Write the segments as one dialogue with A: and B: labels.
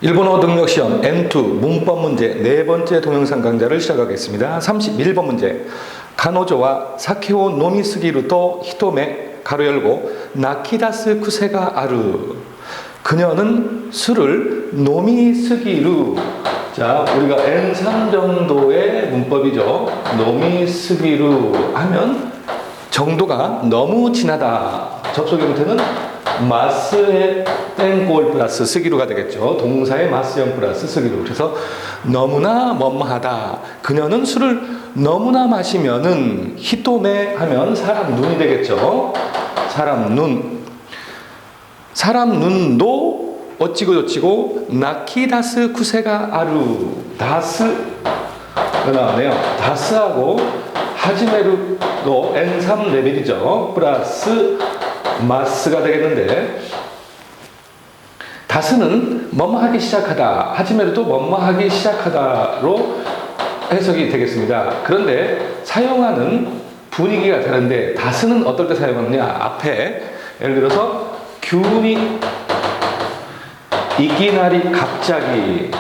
A: 일본어 능력시험 N2 문법 문제 네 번째 동영상 강좌를 시작하겠습니다. 31번 문제. 가노조와 사케오 노미스기루토 히토메 가로 열고 나키다스 쿠세가 아루. 그녀는 술을 노미스기루. 자, 우리가 N3 정도의 문법이죠. 노미스기루 하면 정도가 너무 진하다. 접속 형태는 마스의 땡골 플러스 스기루가 되겠죠. 동사의 마스형 플러스 스기루. 그래서 너무나 뭐뭐하다. 그녀는 술을 너무나 마시면은 히토메 하면 사람 눈이 되겠죠. 사람 눈. 사람 눈도 어찌고 저찌고 나키다스 쿠세가 아루. 다스가 나오네요. 다스하고 하지메루도 N3 레벨이죠. 플러스 마스가 되겠는데, 다스는 뭐뭐하기 시작하다, 하지메루도 뭐뭐하기 시작하다로 해석이 되겠습니다. 그런데 사용하는 분위기가 다른데, 다스는 어떨 때 사용하느냐. 앞에 예를 들어서 균이 이기나리 갑자기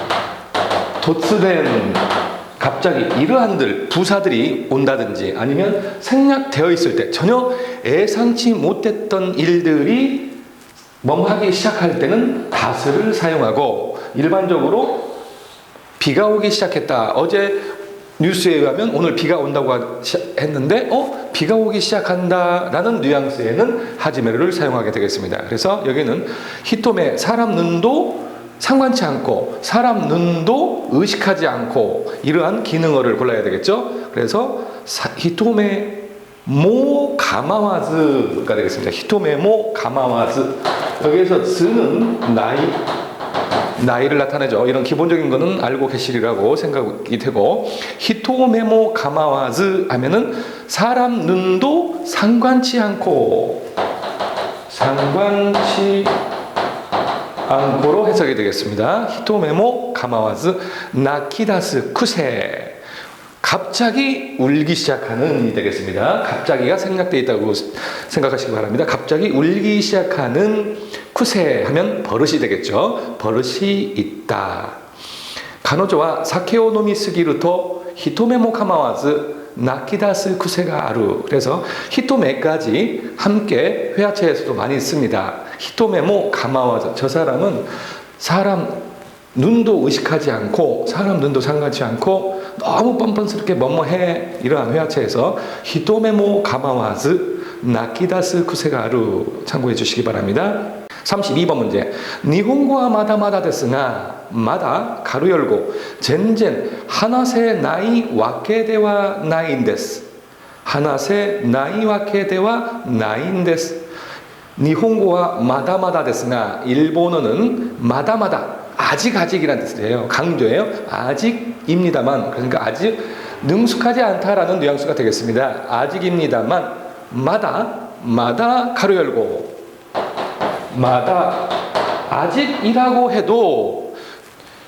A: 도츠된 갑자기 이러한들 부사들이 온다든지 아니면 생략되어 있을 때 전혀 예상치 못했던 일들이 멈하기 시작할 때는 다스를 사용하고, 일반적으로 비가 오기 시작했다. 어제 뉴스에 의하면 오늘 비가 온다고 했는데 비가 오기 시작한다 라는 뉘앙스에는 하지메루를 사용하게 되겠습니다. 그래서 여기는 히토메, 사람 눈도 상관치 않고 사람 눈도 의식하지 않고 이러한 기능어를 골라야 되겠죠. 그래서 히토메 모 가마와즈가 되겠습니다. 히토메 모 가마와즈. 여기에서 즈는 나이를 나타내죠. 이런 기본적인 거는 알고 계시리라고 생각이 되고, 히토메 모 가마와즈 하면은 사람 눈도 상관치 않고 로 해석이 되겠습니다. 히토메모 가마와즈 나키다스 쿠세. 갑자기 울기 시작하는 이 되겠습니다. 갑자기가 생략되어 있다고 생각하시기 바랍니다. 갑자기 울기 시작하는 쿠세 하면 버릇이 되겠죠. 버릇이 있다. 가노조와 사케오 노미스기루토 히토메모 가마와즈 나키다스 쿠세가 아루. 그래서 히토메까지 함께 회화체에서도 많이 씁니다. 히토메모 가마와즈. 저 사람은 사람 눈도 의식하지 않고 사람 눈도 상관치 않고 너무 뻔뻔스럽게 뭐뭐해. 이러한 회화체에서 히토메모 가마와즈 나키다스 쿠세가 아루 참고해 주시기 바랍니다. 32번 문제. 니혼고와 마다마다 데스가 마다 가로 열고 젠젠 하나세 나이 와케데와 나인데스. 하나세 나이 와케데와 나인데스. 니혼고와 마다마다 데스가 일본어는 마다마다 아직이라는 뜻이에요. 강조예요. 아직입니다만. 그러니까 아직 능숙하지 않다라는 뉘앙스가 되겠습니다. 아직입니다만 마다 가로 열고 마다 아직이라고 해도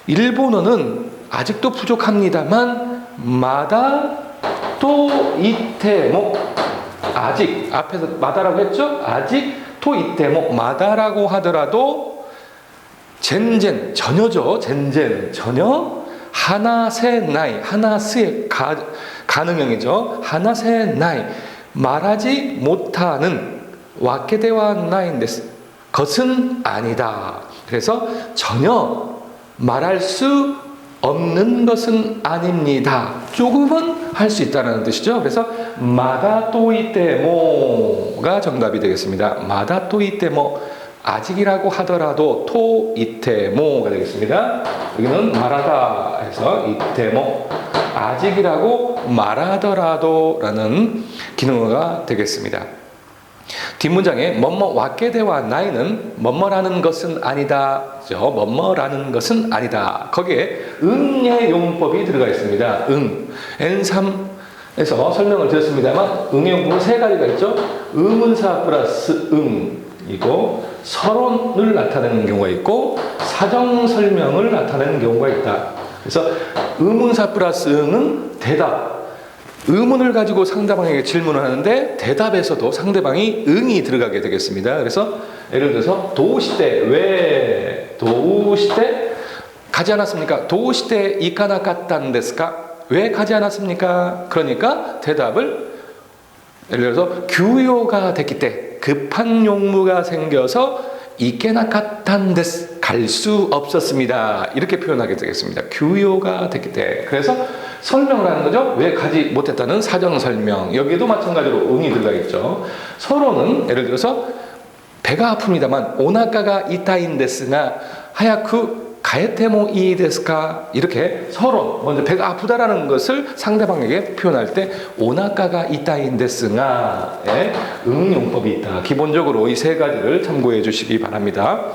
A: 일본어는 아직도 부족합니다만 마다 또 이테모 아직 앞에서 마다라고 했죠? 아직 또 이테모 마다라고 하더라도 젠젠 전혀죠. 젠젠 전혀 하나세 나이 하나스의 가능형이죠. 하나세 나이 말하지 못하는 와케데와 나인데스 것은 아니다. 그래서 전혀 말할 수 없는 것은 아닙니다. 조금은 할 수 있다는 뜻이죠. 그래서 마다 또이테모가 정답이 되겠습니다. 마다 또이테모 아직이라고 하더라도 토 이테모가 되겠습니다. 여기는 말하다 해서 이테모 아직이라고 말하더라도 라는 기능어가 되겠습니다. 뒷문장에 뭐뭐 와케데와 나이는 뭐뭐라는 것은 아니다. 뭐뭐라는 것은 아니다. 거기에 응의 용법이 들어가 있습니다. 응. N3에서 설명을 드렸습니다만 응의 용법은 세 가지가 있죠. 의문사 플러스 응이고 서론을 나타내는 경우가 있고 사정 설명을 나타내는 경우가 있다. 그래서 의문사 플러스 응은 대답. 의문을 가지고 상대방에게 질문을 하는데 대답에서도 상대방이 응이 들어가게 되겠습니다. 그래서 예를 들어서 도우시대 왜 도우시대 가지 않았습니까? 도시대 이카나카탄 데스까? 왜 가지 않았습니까? 그러니까 대답을 예를 들어서 규요가 됐기 때 급한 용무가 생겨서 이케나카탄 데스 갈 수 없었습니다. 이렇게 표현하게 되겠습니다. 규요가 됐기 때. 그래서 설명을 하는 거죠. 왜 가지 못했다는 사정 설명. 여기도 마찬가지로 응이 들어가 있죠. 서로는 예를 들어서 배가 아픕니다만 오나카가 이타인 데스가 하야쿠 가에테모 이 데스까 이렇게 서로 먼저 배가 아프다라는 것을 상대방에게 표현할 때 오나카가 이타인 데스가의 응용법이 있다. 기본적으로 이 세 가지를 참고해 주시기 바랍니다.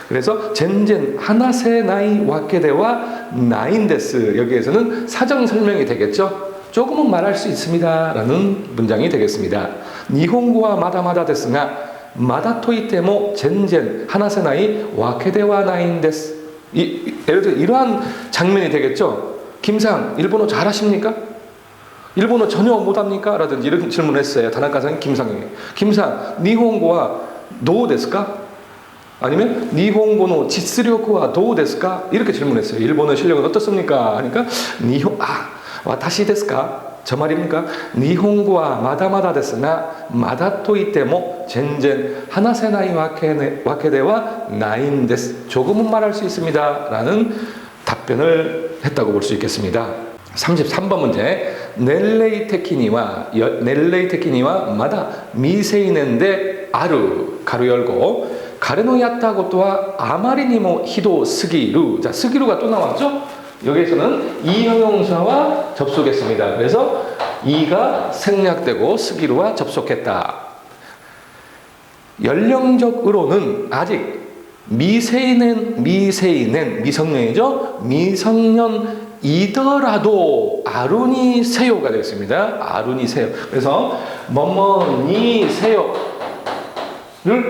A: 그래서 젠젠 하나세 나이 와케데와 나인 데스 여기에서는 사정 설명이 되겠죠. 조금은 말할 수 있습니다 라는 문장이 되겠습니다. 니혼고와 마다마다 데스가 마다 토이테모 젠젠 하나세 나이 와케데와 나인 데스 예를 들어 이러한 장면이 되겠죠. 김상 일본어 잘하십니까? 일본어 전혀 못합니까? 라든지 이런 질문을 했어요. 다나카상이 김상에게. 김상 니혼고와 도우 데스까? 아니면 니혼고노 지스력과 도우 데스까? 이렇게 질문했어요. 일본어 실력은 어떻습니까? 하니까 와타시 데스까? 저 말입니까? 니혼고와 마다마다 데스나 마다 토이테모 젠젠 하나세나이 와케데와 나인 데스 조금은 말할 수 있습니다 라는 답변을 했다고 볼 수 있겠습니다. 33번 문제 넬레이 테키니와 마다 미세이넨데 아루 가로 열고 가레노 야타 고토와 아마리니모 히도 스기루. 자, 스기루가 또 나왔죠? 여기에서는 이 형용사와 접속했습니다. 그래서 이가 생략되고 스기루와 접속했다. 연령적으로는 아직 미성년이죠. 미성년이더라도 아루니세요가 되겠습니다. 아루니세요. 그래서 뭐뭐니세요를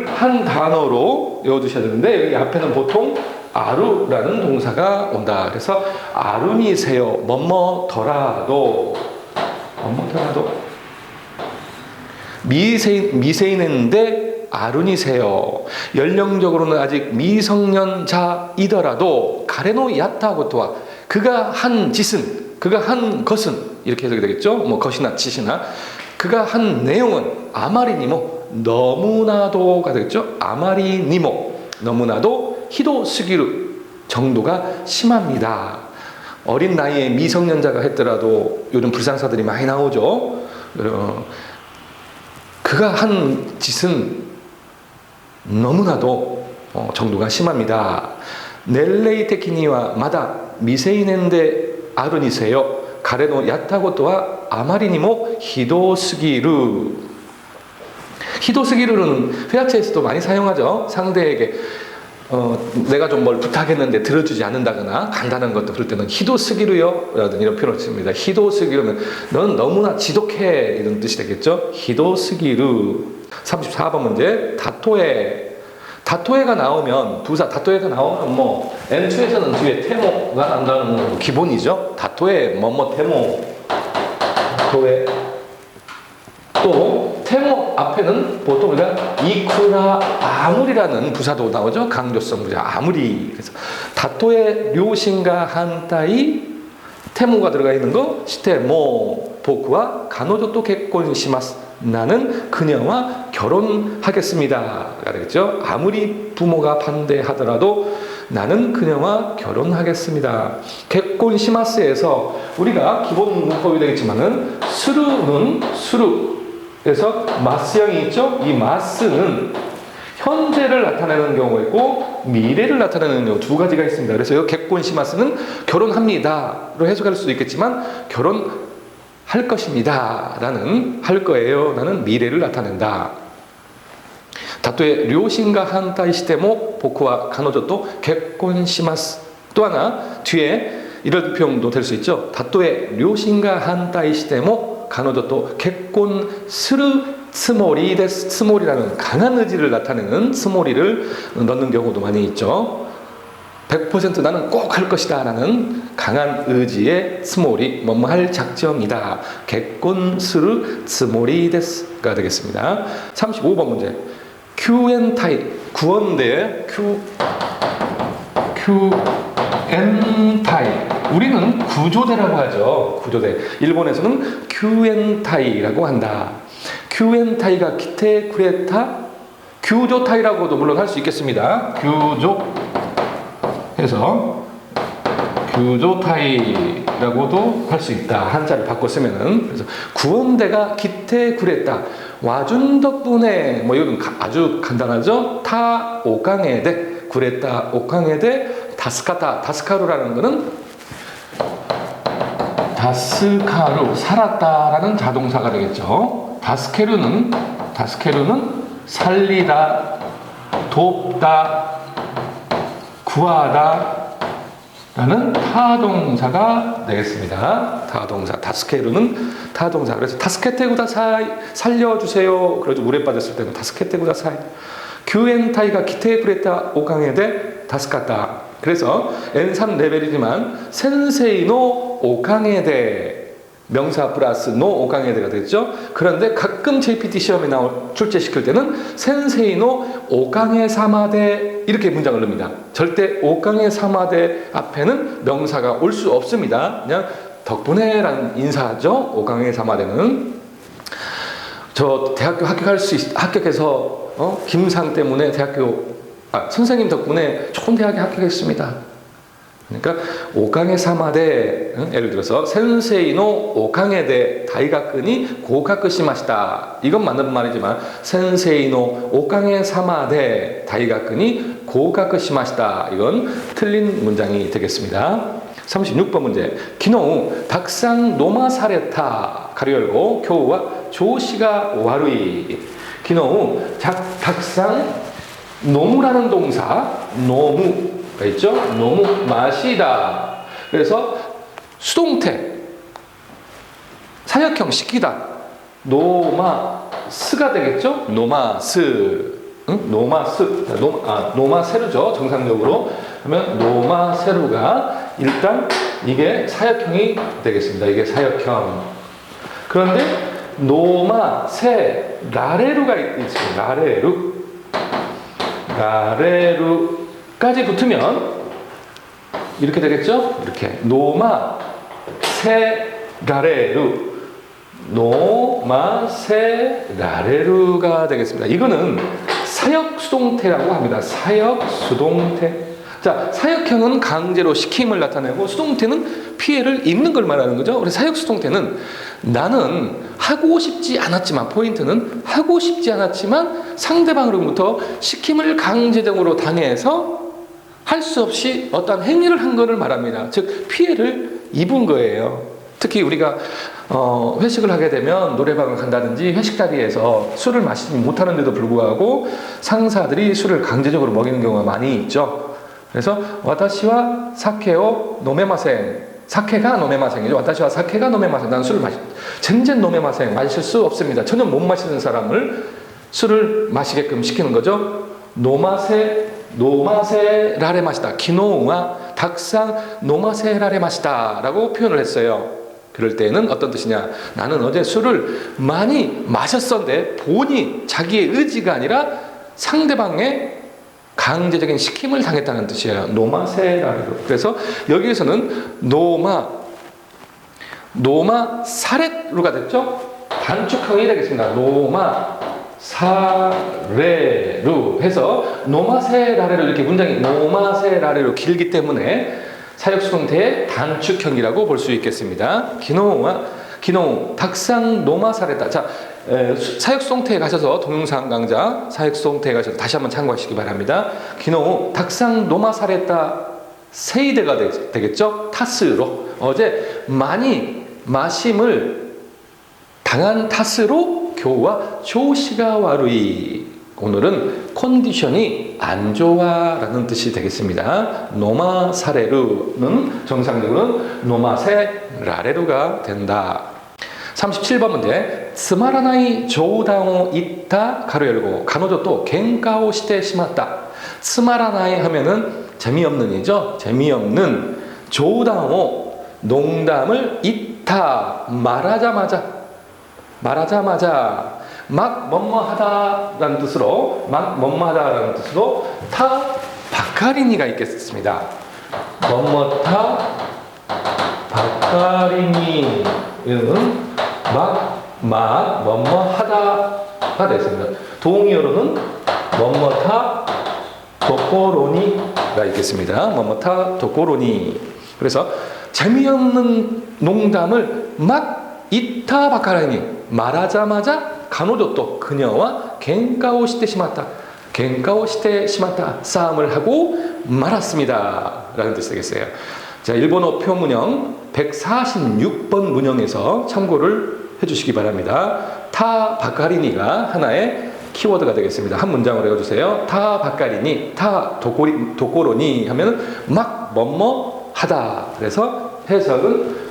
A: 한 단어로 외워두셔야 되는데 여기 앞에는 보통 아루라는 동사가 온다. 그래서 아루니세요. 뭐뭐더라도 미세인인데 아루니세요. 연령적으로는 아직 미성년자이더라도 가레노 야타고토와 그가 한 짓은 그가 한 것은 이렇게 해석이 되겠죠. 뭐 것이나 짓이나 그가 한 내용은 아마리니모 너무나도가 되겠죠. 아마리니모 너무나도 히도 스기루 정도가 심합니다. 어린 나이에 미성년자가 했더라도 요즘 불상사들이 많이 나오죠. 그가 한 짓은 너무나도 정도가 심합니다. 넬레이 테키니와 마다 미세이넨데 아르니세요. 가레노 야타고토와 아마리니모 히도스기루. 히도스기루는 회화체에서도 많이 사용하죠. 상대에게 내가 좀 뭘 부탁했는데 들어주지 않는다거나 간단한 것도 그럴 때는 히도스기루요 라든 이런 표현을 씁니다. 히도스기루는 넌 너무나 지독해 이런 뜻이 되겠죠. 히도스기루. 34번 문제 다토에가 나오면 부사 다토에가 나오면 뭐 N2에서는 뒤에 테모가 난다는 건 기본이죠. 다토에 뭐뭐 테모 다토에 또 테모 앞에는 보통 우리가 이쿠라 아무리라는 부사도 나오죠. 강조성 부사 아무리. 그래서 다토에 료신가 한타이 테모가 들어가 있는 거 시테모 보쿠와 가노조 또結婚します 나는 그녀와 결혼하겠습니다가 되겠죠. 아무리 부모가 반대하더라도 나는 그녀와 결혼하겠습니다.結婚します에서 우리가 기본 문법이 되겠지만은 스루는 스루에서 마스형이 있죠. 이 마스는 현재를 나타내는 경우가 있고 미래를 나타내는 경우 두 가지가 있습니다. 그래서 이結婚します는 결혼합니다로 해석할 수도 있겠지만 결혼할 것입니다 라는 할 거예요 라는 미래를 나타낸다. 다토에 료신가 한타이시테모 보쿠와 가노조또 結婚します 또 하나 뒤에 이런 표현도 될 수 있죠. 다토에 료신가 한타이시테모 가노조또 結婚するつもりです. 스몰이라는 강한 의지를 나타내는 스몰이를 넣는 경우도 많이 있죠. 100% 나는 꼭 할 것이다 라는 강한 의지의 스몰이 뭐뭐 할 작정이다. 結婚するつもりです가 되겠습니다. 35번 문제. 큐엔타이 구원대 엔타이. 우리는 구조대라고 하죠. 구조대. 일본에서는 규엔타이라고 한다. 규엔타이가 기테 쿠레타 규조타이라고도 물론 할 수 있겠습니다. 규조 해서 규조타이라고도 할 수 있다. 한자를 바꿔 쓰면은. 그래서 구원대가 기테 쿠레타 와준 덕분에 뭐 이건 아주 간단하죠. 타 오강에데 구레타 오강에데 다스카타. 다스카루라는 거는 다스카루 살았다라는 자동사가 되겠죠. 다스케루는 살리다, 돕다, 구하다 라는 타동사가 되겠습니다. 타동사. 다스케루는 타동사. 그래서 다스케테구다사이 살려주세요. 그래서 물에 빠졌을 때는 다스케테구다사이. 규엔타이가 기테 쿠레타 오강에데 다스카타. 그래서 N3 레벨이지만 센세이노 오강에데 명사 플러스 노 오강에데가 됐죠. 그런데 가끔 JPT 시험에 출제시킬 때는 센세이노 오강에 사마데 이렇게 문장을 넣습니다. 절대 오강에 사마데 앞에는 명사가 올 수 없습니다. 그냥 덕분에라는 인사죠. 오강에 사마데는. 저 대학교 합격해서 김상 때문에 선생님 덕분에 좋은 대학에 합격했습니다. 그러니까 오강에 사마데, 예를 들어서 센세이노 오강에데 다이가쿠니 고가쿠시마시다. 이건 맞는 말이지만 센세이노 오강에 사마데 다이가쿠니 고가쿠시마시다. 이건 틀린 문장이 되겠습니다. 36번 문제. 기노우 닥상 노마사레타 가로 열고 교우와 조시가 와루이. 기노우 닥상 노무라는 동사 노무 있죠? 너무 마시다. 그래서 수동태 사역형 시키다. 노마스가 되겠죠? 노마스. 노마스. 노마세루죠. 정상적으로 하면 노마세루가 일단 이게 사역형이 되겠습니다. 이게 사역형. 그런데 노마세 라레루가 있습니다. 라레루 까지 붙으면 이렇게 되겠죠? 이렇게 노마 세 라레루 노마 세 라레루가 되겠습니다. 이거는 사역 수동태라고 합니다. 사역 수동태. 자, 사역형은 강제로 시킴을 나타내고 수동태는 피해를 입는 걸 말하는 거죠. 그래서 사역 수동태는 나는 하고 싶지 않았지만, 포인트는 하고 싶지 않았지만 상대방으로부터 시킴을 강제적으로 당해서 할 수 없이 어떤 행위를 한 것을 말합니다. 즉 피해를 입은 거예요. 특히 우리가 회식을 하게 되면 노래방을 간다든지 회식 자리에서 술을 마시지 못하는데도 불구하고 상사들이 술을 강제적으로 먹이는 경우가 많이 있죠. 그래서 와타시와 사케오 노메마생. 사케가 노메마생이죠. 와타시와 사케가 노메마생. 난 술을 전젠 노메마생. 마실 수 없습니다. 전혀 못 마시는 사람을 술을 마시게끔 시키는 거죠. 노마세 라레 마시다. 기노우와 닭상 노마세 라레 마시다 라고 표현을 했어요. 그럴 때는 어떤 뜻이냐. 나는 어제 술을 많이 마셨었는데 본이 자기의 의지가 아니라 상대방의 강제적인 시킴을 당했다는 뜻이에요. 노마세 라레. 그래서 여기에서는 노마 사레루가 됐죠. 단축형이 되겠습니다. 노마 사레루 해서 노마세라레루 이렇게 문장이 노마세라레루 길기 때문에 사역수동태의 단축형이라고 볼 수 있겠습니다. 기노우 닥상 노마사레타. 자, 사역수동태에 가셔서 동영상 강좌 사역수동태에 가셔서 다시 한번 참고하시기 바랍니다. 기노우 닥상 노마사레타 세이데가 되겠죠. 타스로 어제 많이 마심을 당한 타스로 교우와 조시가 와루이. 오늘은 컨디션이 안 좋아라는 뜻이 되겠습니다. 노마사레루는 정상적으로 노마세 라레루가 된다. 37번 문제. 스마라나이 조우다오 있다 가로 열고 간호조 또 겐카오 시테 시마다. 스마라나이 하면은 재미없는이죠. 재미없는 조우다오 농담을 있다 말하자마자 막 뭐뭐하다라는 뜻으로 타 바카리니가 있겠습니다. 뭐뭐타 바카리니 이는 뭐뭐하다가 됐습니다. 동의어로는 뭐뭐타 도코로니가 있겠습니다. 뭐뭐타 도코로니. 그래서 재미없는 농담을 막 이타 바카라니 말하자마자 가노조 또 그녀와 겐카오 시테 시마타 겐카오 시테 시마타 싸움을 하고 말았습니다 라는 뜻이 되겠어요. 자, 일본어 표문형 146번 문형에서 참고를 해주시기 바랍니다. 타 바카리니가 하나의 키워드가 되겠습니다. 한 문장으로 외워주세요. 타 바카리니 타 도코로니 하면 막 뭐뭐 하다. 그래서 해석은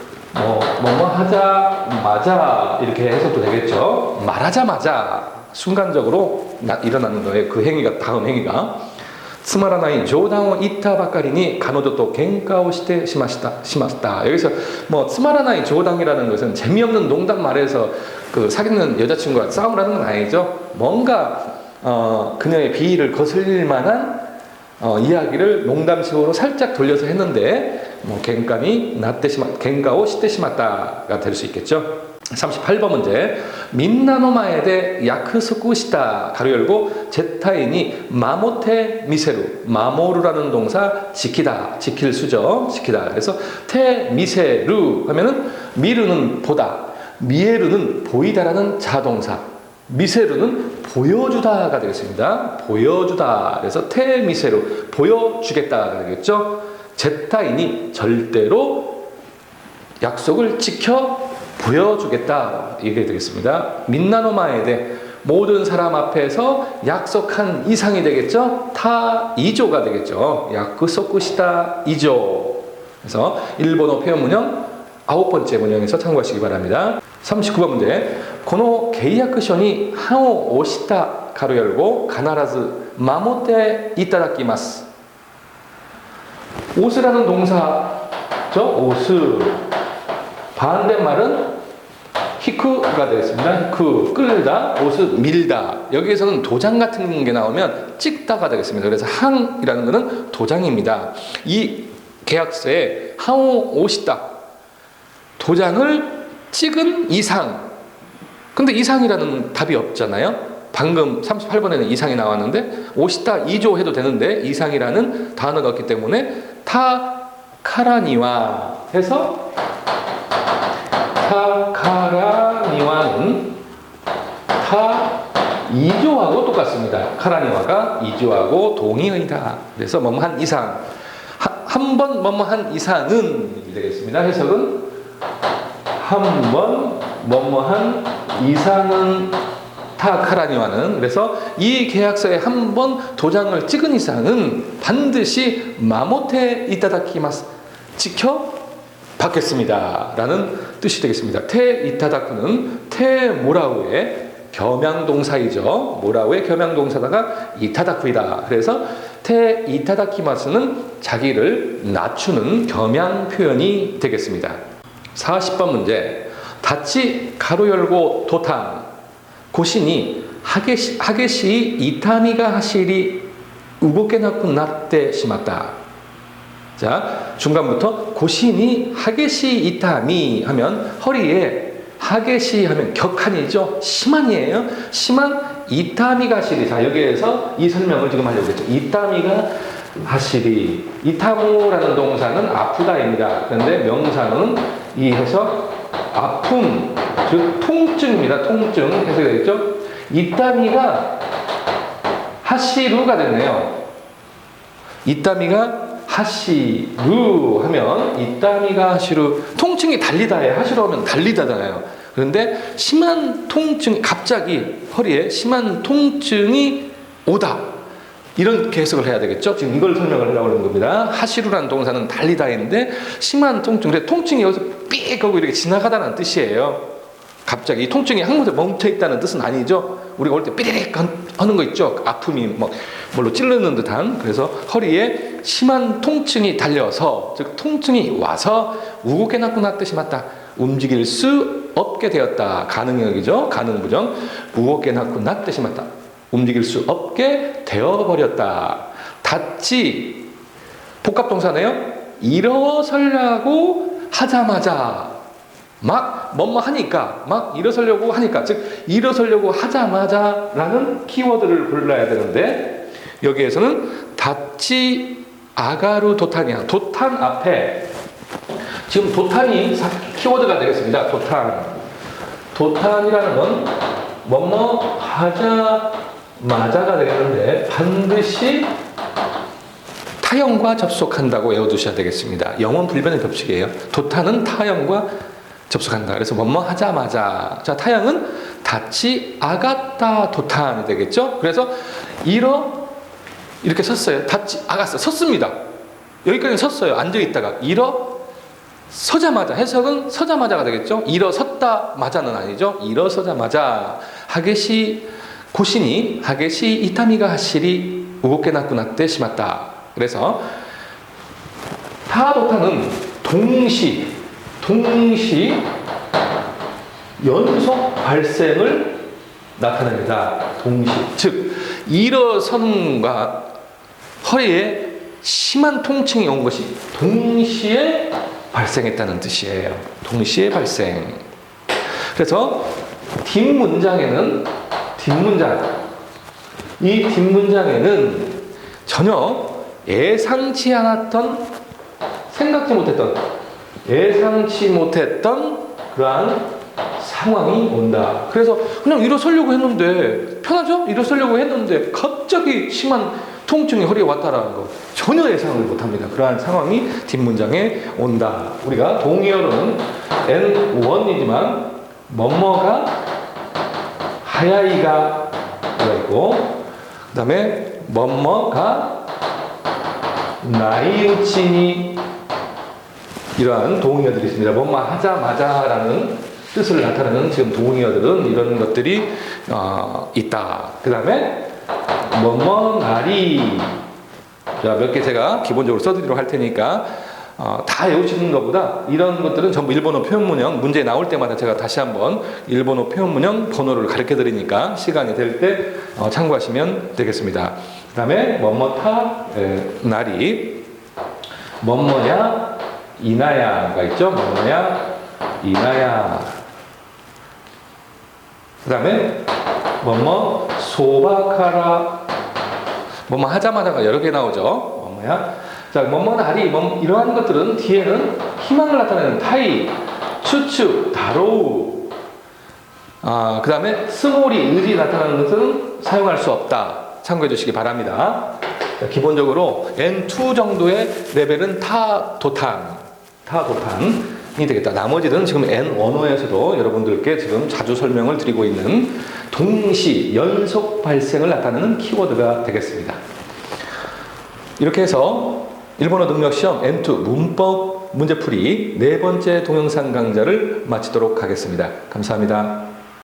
A: 뭐뭐 하자마자 이렇게 해석도 되겠죠. 말하자마자 순간적으로 일어나는 거예요. 그 행위가 다음 행위가 스마라나이 조단을 이타 바까리니 가노조또 겐카오 시테 시마시다. 여기서 뭐 스마라나이 조단이라는 것은 재미없는 농담 말해서 그 사귀는 여자친구가 싸움을 하는 건 아니죠. 뭔가 그녀의 비위를 거슬릴 만한 이야기를 농담식으로 살짝 돌려서 했는데 뭐 겐카오 시테시마타가 될 수 있겠죠. 38번 문제. 민나노마에데 야크소쿠 시타 가로 열고 제타인이 마모테 미세루 마모루라는 동사 지키다 지킬 수죠. 지키다. 그래서 테 미세루 하면은 미루는 보다 미에루는 보이다라는 자동사 미세루는 보여주다가 되겠습니다. 보여주다. 그래서 테 미세루 보여주겠다가 되겠죠. 제타인이 절대로 약속을 지켜 보여주겠다 이게 되겠습니다. 민나노마에데 모든 사람 앞에서 약속한 이상이 되겠죠. 타 이조가 되겠죠. 야쿠소쿠시다 이조. 그래서 일본어 표현문형 9번째 문형에서 참고하시기 바랍니다. 39번 문제. 고노 계약션이 하오 오시다 가로 열고 가나라즈 마모테 이타다키마스. 오스라는 동사죠. 오스. 반대말은 히쿠가 되겠습니다. 히쿠, 끌다, 옷을 밀다. 여기에서는 도장 같은 게 나오면 찍다가 되겠습니다. 그래서 항이라는 것은 도장입니다. 이 계약서에 하오 오시다. 도장을 찍은 이상. 근데 이상이라는 답이 없잖아요. 방금 38번에는 이상이 나왔는데 오시다 2조 해도 되는데 이상이라는 단어가 없기 때문에 타카라니와 해서 타카라니와는 타 2조하고 똑같습니다. 카라니와가 2조하고 동의어이다. 그래서 뭐뭐한 이상 한 번 뭐뭐한 이상은 되겠습니다. 해석은 한 번 뭐뭐한 이상은 타카라니와는 그래서 이 계약서에 한 번 도장을 찍은 이상은 반드시 마모테 이타다키마스 지켜 받겠습니다 라는 뜻이 되겠습니다. 테 이타다쿠는 테 모라우의 겸양동사이죠. 모라우의 겸양동사다가 이타다쿠이다. 그래서 테 이타다키마스는 자기를 낮추는 겸양 표현이 되겠습니다. 40번 문제. 다치 가로 열고 도탄 고신이 하게시 이타미가 하시리 우고케나쿠 나tte 시마다. 자, 중간부터 고신이 하게시 이타미 하면 허리에 하게시 하면 격한이죠. 심한이에요. 심한 이타미가 하시리. 자, 여기에서 이 설명을 지금 하려고 했죠. 이타미가 하시리. 이타무라는 동사는 아프다입니다. 그런데 명사는 이해서 아픔, 즉 통증입니다. 통증 해석이 되겠죠. 이타미가 하시루가 됐네요. 이타미가 하시루 하면 이타미가 하시루 통증이 달리다에 하시루 하면 달리다잖아요. 그런데 심한 통증이 갑자기 허리에 심한 통증이 오다 이렇게 해석을 해야 되겠죠. 지금 이걸 설명을 하려고 하는 겁니다. 하시루라는 동사는 달리다인데 심한 통증, 그래 통증이 여기서 삑 하고 이렇게 지나가다는 뜻이에요. 갑자기 이 통증이 한 곳에 멈춰 있다는 뜻은 아니죠. 우리가 올 때 삐리릭 하는 거 있죠. 아픔이 뭐 뭘로 찌르는 듯한. 그래서 허리에 심한 통증이 달려서 즉 통증이 와서 우고케나쿠나 뜻이 맞다. 움직일 수 없게 되었다. 가능형이죠. 가능부정. 우고케나쿠나 뜻이 맞다. 움직일 수 없게 되어버렸다. 닫지 복합동사네요. 일어서려고 하자마자 막 뭐뭐 하니까 막 일어서려고 하니까 즉 일어서려고 하자마자라는 키워드를 골라야 되는데 여기에서는 다치 아가루 도탄이야. 도탄 앞에 지금 도탄이 키워드가 되겠습니다. 도탄이라는 건 뭐뭐 하자마자가 되겠는데 반드시 타형과 접속한다고 외워두셔야 되겠습니다. 영원 불변의 법칙이에요. 도탄은 타형과 접속한다. 그래서 뭐뭐 하자마자. 자, 타형은 다치 아갔다 도탄이 되겠죠? 그래서 이렇게 섰어요. 다치 아갔어. 섰습니다. 여기까지 섰어요. 앉아있다가 서자마자. 해석은 서자마자가 되겠죠? 일어섰다 마자는 아니죠? 일어서자마자 하게시 고시니 하게시 이타미가 하시리 우고케 나쿠나tte 시마tta. 그래서 타도타는 동시 연속 발생을 나타냅니다. 동시. 즉 일어선과 허리에 심한 통증이 온 것이 동시에 발생했다는 뜻이에요. 동시에 발생. 그래서 뒷문장에는 전혀 예상치 못했던 그러한 상황이 온다. 그래서 그냥 일어서려고 했는데 편하죠? 일어서려고 했는데 갑자기 심한 통증이 허리에 왔다라는 거 전혀 예상을 못합니다. 그러한 상황이 뒷문장에 온다. 우리가 동의어로는 N1이지만 뭐뭐가 하야이가 들어있고 그 다음에 뭐뭐가 나이우치니 이러한 동의어들이 있습니다. 뭐뭐 하자마자라는 뜻을 나타내는 지금 동의어들은 이런 것들이 있다. 그 다음에 뭐뭐 날이 자, 몇 개 제가 기본적으로 써드리도록 할 테니까 다 외우시는 것보다 이런 것들은 전부 일본어 표현문형 문제 나올 때마다 제가 다시 한번 일본어 표현문형 번호를 가르쳐 드리니까 시간이 될 때 참고하시면 되겠습니다. 그 다음에 뭐뭐타 날이 뭐뭐야 이나야가 있죠. 뭐뭐야 이나야. 그 다음에 뭐뭐 소바카라 뭐뭐 하자마자가 여러 개 나오죠. 뭐뭐야. 자, 뭐뭐나리 이러한 것들은 뒤에는 희망을 나타내는 타이, 추추, 다로우. 그 다음에 스몰이 의지 나타나는 것은 사용할 수 없다. 참고해 주시기 바랍니다. 자, 기본적으로 N2 정도의 레벨은 타도탄이 되겠다. 나머지는 지금 N1어에서도 여러분들께 지금 자주 설명을 드리고 있는 동시, 연속 발생을 나타내는 키워드가 되겠습니다. 이렇게 해서 일본어 능력시험 N2 문법 문제풀이 4번째 동영상 강좌를 마치도록 하겠습니다. 감사합니다.